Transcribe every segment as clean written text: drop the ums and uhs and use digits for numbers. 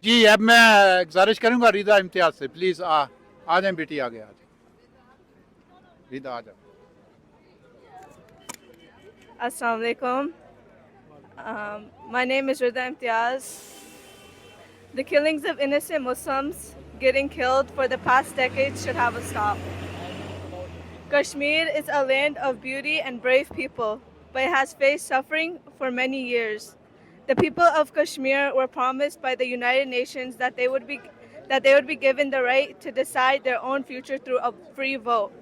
جی اب میں گزارش کروں گا ریدا امتیاز سے، پلیز آ جائیں بیٹی، آگے آ جائیں ریدا، آ جاؤ. Assalamu alaikum. My name is Rida Imtiaz. The killings of innocent Muslims getting killed for the past decades should have a stop. Kashmir is a land of beauty and brave people, but it has faced suffering for many years. The people of Kashmir were promised by the United Nations that they would be given the right to decide their own future through a free vote.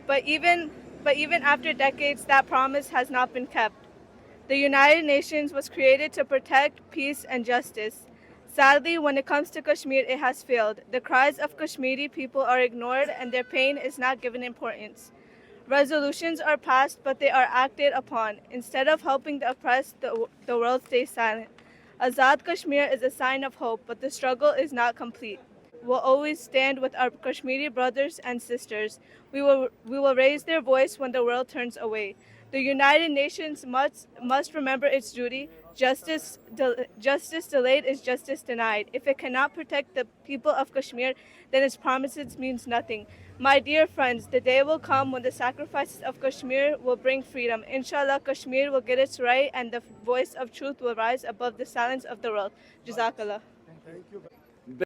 But even after decades, that promise has not been kept. The United Nations was created to protect peace and justice. Sadly, when it comes to Kashmir, it has failed. The cries of Kashmiri people are ignored and their pain is not given importance. Resolutions are passed, but they are acted upon. Instead of helping the oppressed, the world stays silent. Azad Kashmir is a sign of hope, but the struggle is not complete. We'll always stand with our Kashmiri brothers and sisters. We will raise their voice when the world turns away. The United Nations must remember its duty. Justice delayed is justice denied. If it cannot protect the people of Kashmir, then its promises means nothing. My dear friends, the day will come when the sacrifices of Kashmir will bring freedom. Inshallah, Kashmir will get its right and the voice of truth will rise above the silence of the world. Jazakallah. Thank you.